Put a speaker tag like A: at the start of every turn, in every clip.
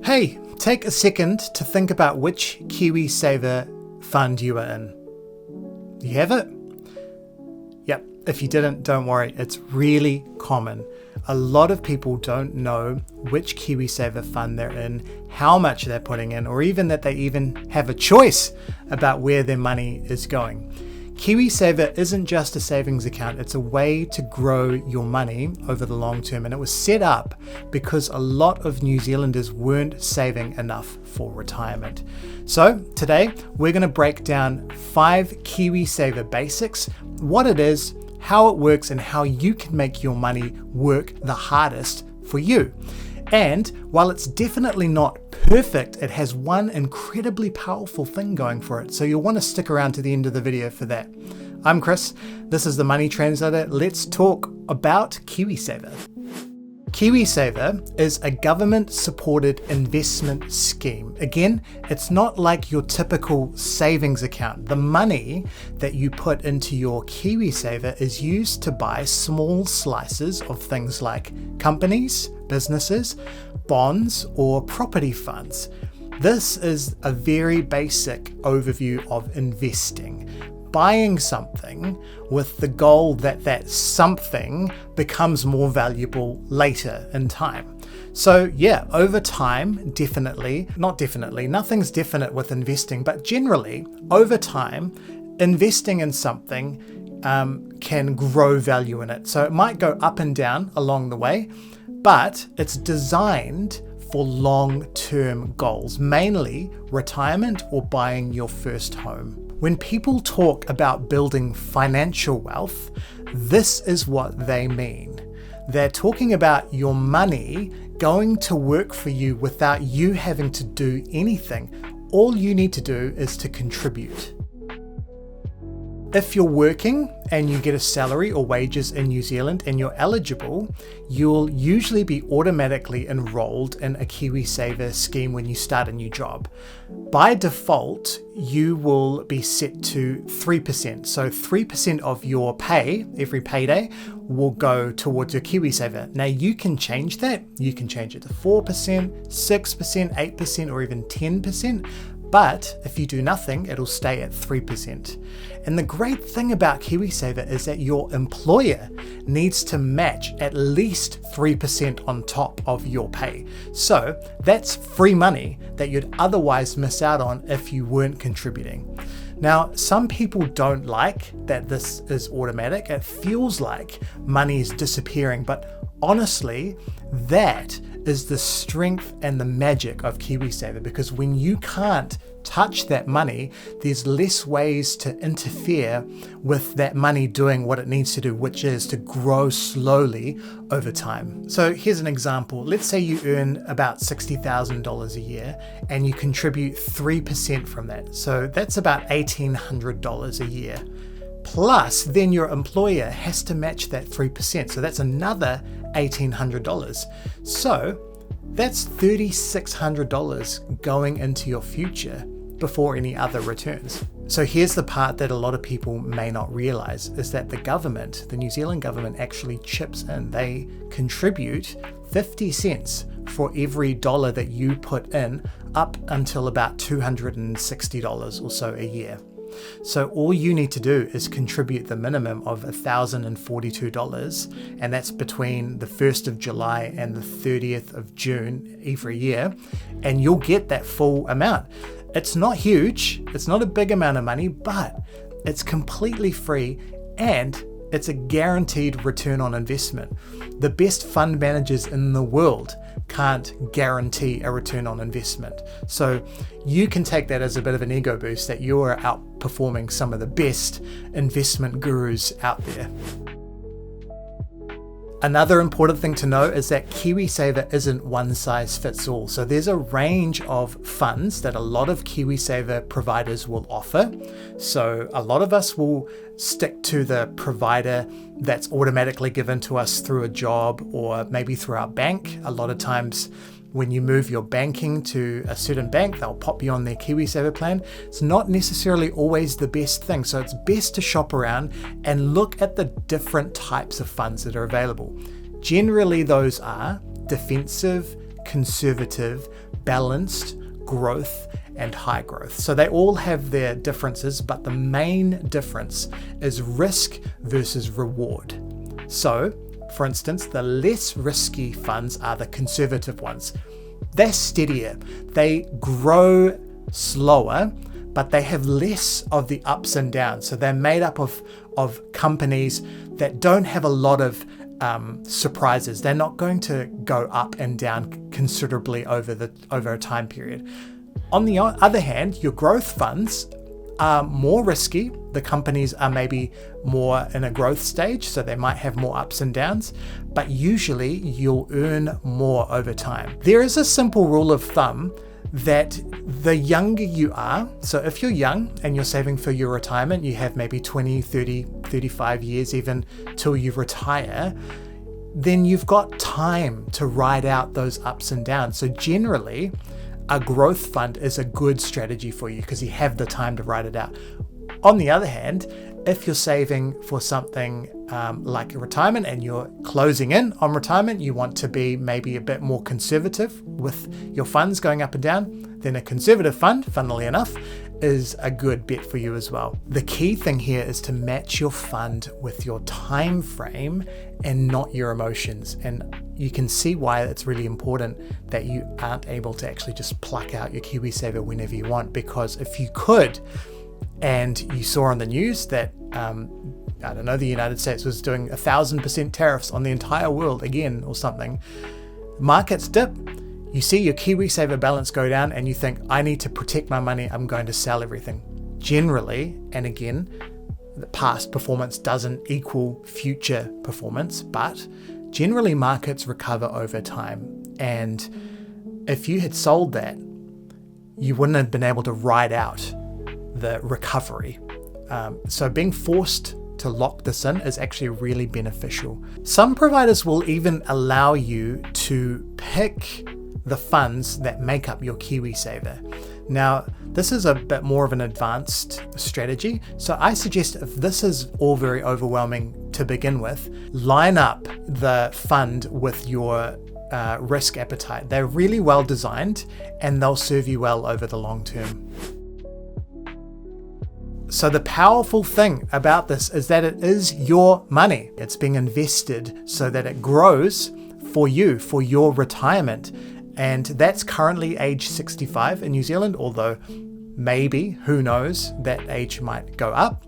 A: Hey, take a second to think about which KiwiSaver fund you are in. You have it? Yep, if you didn't, don't worry, it's really common. A lot of people don't know which KiwiSaver fund they're in, how much they're putting in, or even that they even have a choice about where their money is going. KiwiSaver isn't just a savings account, it's a way to grow your money over the long term, and it was set up because a lot of New Zealanders weren't saving enough for retirement. So today we're going to break down 5 KiwiSaver basics, what it is, how it works, and how you can make your money work the hardest for you. And while it's definitely not perfect, it has one incredibly powerful thing going for it. So you'll want to stick around to the end of the video for that. I'm Chris, this is the Money Translator. Let's talk about KiwiSaver. KiwiSaver is a government-supported investment scheme. Again, it's not like your typical savings account. The money that you put into your KiwiSaver is used to buy small slices of things like companies, businesses, bonds, or property funds. This is a very basic overview of investing. Buying something with the goal that that something becomes more valuable later in time. So yeah, over time, nothing's definite with investing, but generally over time, investing in something can grow value in it. So it might go up and down along the way, but it's designed for long-term goals, mainly retirement or buying your first home. When people talk about building financial wealth, this is what they mean. They're talking about your money going to work for you without you having to do anything. All you need to do is to contribute. If you're working and you get a salary or wages in New Zealand and you're eligible, you'll usually be automatically enrolled in a KiwiSaver scheme when you start a new job. By default, you will be set to 3%. So 3% of your pay, every payday, will go towards your KiwiSaver. Now you can change that. You can change it to 4%, 6%, 8%, or even 10%. But if you do nothing, it'll stay at 3%. And the great thing about KiwiSaver is that your employer needs to match at least 3% on top of your pay. So that's free money that you'd otherwise miss out on if you weren't contributing. Now, some people don't like that this is automatic. It feels like money is disappearing, but honestly, that is the strength and the magic of KiwiSaver, because when you can't touch that money, there's less ways to interfere with that money doing what it needs to do, which is to grow slowly over time. So here's an example. Let's say you earn about $60,000 a year and you contribute 3% from that. So that's about $1,800 a year. Plus, then your employer has to match that 3%. So that's another $1,800. So that's $3,600 going into your future before any other returns. So here's the part that a lot of people may not realize, is that the government, the New Zealand government, actually chips in. They contribute 50 cents for every dollar that you put in, up until about $260 or so a year. So all you need to do is contribute the minimum of $1,042, and that's between the 1st of July and the 30th of June every year, and you'll get that full amount. It's not huge, it's not a big amount of money, but it's completely free and it's a guaranteed return on investment. The best fund managers in the world can't guarantee a return on investment. So you can take that as a bit of an ego boost that you're outperforming some of the best investment gurus out there. Another important thing to know is that KiwiSaver isn't one size fits all. So there's a range of funds that a lot of KiwiSaver providers will offer. So a lot of us will stick to the provider that's automatically given to us through a job or maybe through our bank. A lot of times when you move your banking to a certain bank, they'll pop you on their KiwiSaver plan. It's not necessarily always the best thing. So it's best to shop around and look at the different types of funds that are available. Generally, those are defensive, conservative, balanced, growth, and high growth. So they all have their differences, but the main difference is risk versus reward. So, for instance, the less risky funds are the conservative ones. They're steadier, they grow slower, but they have less of the ups and downs. So they're made up of companies that don't have a lot of surprises. They're not going to go up and down considerably over a time period. On the other hand, your growth funds are more risky. The companies are maybe more in a growth stage, so they might have more ups and downs, but usually you'll earn more over time. There is a simple rule of thumb that the younger you are, so if you're young and you're saving for your retirement, you have maybe 20, 30, 35 years even till you retire, then you've got time to ride out those ups and downs. So generally, a growth fund is a good strategy for you because you have the time to ride it out. On the other hand, if you're saving for something like a retirement and you're closing in on retirement, you want to be maybe a bit more conservative with your funds going up and down, then a conservative fund, funnily enough, is a good bet for you as well. The key thing here is to match your fund with your time frame and not your emotions. And you can see why it's really important that you aren't able to actually just pluck out your KiwiSaver whenever you want, because if you could, and you saw on the news that, I don't know, the United States was doing 1,000% tariffs on the entire world again or something, markets dip, you see your KiwiSaver balance go down and you think, I need to protect my money, I'm going to sell everything. Generally, and again, the past performance doesn't equal future performance, but generally markets recover over time. And if you had sold that, you wouldn't have been able to ride out the recovery. So being forced to lock this in is actually really beneficial. Some providers will even allow you to pick the funds that make up your KiwiSaver. Now, this is a bit more of an advanced strategy, so I suggest if this is all very overwhelming to begin with, line up the fund with your risk appetite. They're really well designed and they'll serve you well over the long term. So the powerful thing about this is that it is your money. It's being invested so that it grows for you, for your retirement. And that's currently age 65 in New Zealand, although maybe, who knows, that age might go up,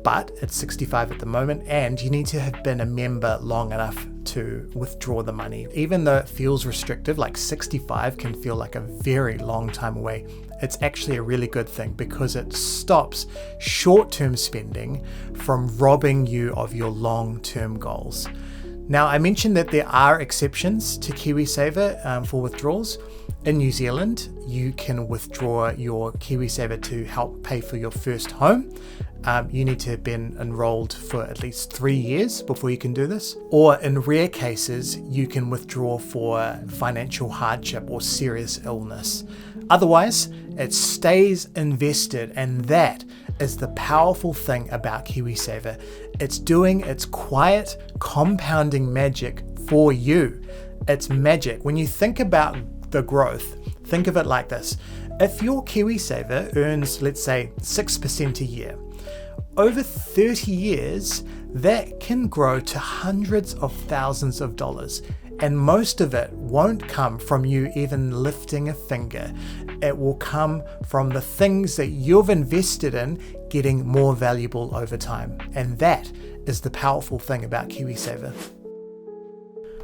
A: but it's 65 at the moment, and you need to have been a member long enough to withdraw the money. Even though it feels restrictive, like 65 can feel like a very long time away, it's actually a really good thing because it stops short-term spending from robbing you of your long-term goals. Now, I mentioned that there are exceptions to KiwiSaver for withdrawals. In New Zealand, you can withdraw your KiwiSaver to help pay for your first home. You need to have been enrolled for at least 3 years before you can do this. Or in rare cases, you can withdraw for financial hardship or serious illness. Otherwise, it stays invested, and that is the powerful thing about KiwiSaver. It's doing its quiet compounding magic for you. It's magic. When you think about the growth, think of it like this. If your KiwiSaver earns, let's say, 6% a year, over 30 years, that can grow to hundreds of thousands of dollars. And most of it won't come from you even lifting a finger. It will come from the things that you've invested in getting more valuable over time. And that is the powerful thing about KiwiSaver.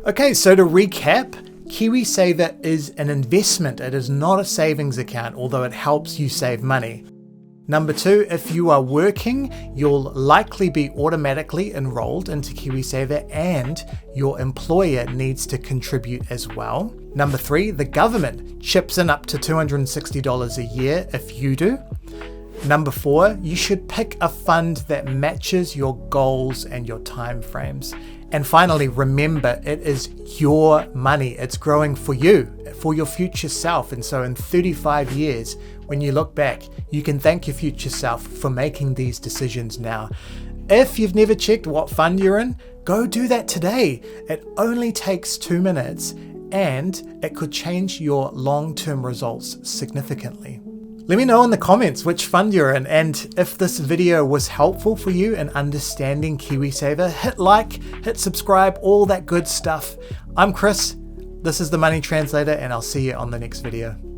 A: Okay, so to recap, KiwiSaver is an investment. It is not a savings account, although it helps you save money. Number 2, if you are working, you'll likely be automatically enrolled into KiwiSaver and your employer needs to contribute as well. Number 3, the government chips in up to $260 a year if you do. Number 4, you should pick a fund that matches your goals and your time frames. And finally, remember, it is your money. It's growing for you, for your future self. And so in 35 years, when you look back, you can thank your future self for making these decisions now. If you've never checked what fund you're in, go do that today. It only takes 2 minutes and it could change your long-term results significantly. Let me know in the comments which fund you're in, and if this video was helpful for you in understanding KiwiSaver, hit like, hit subscribe, all that good stuff. I'm Chris, this is the Money Translator, and I'll see you on the next video.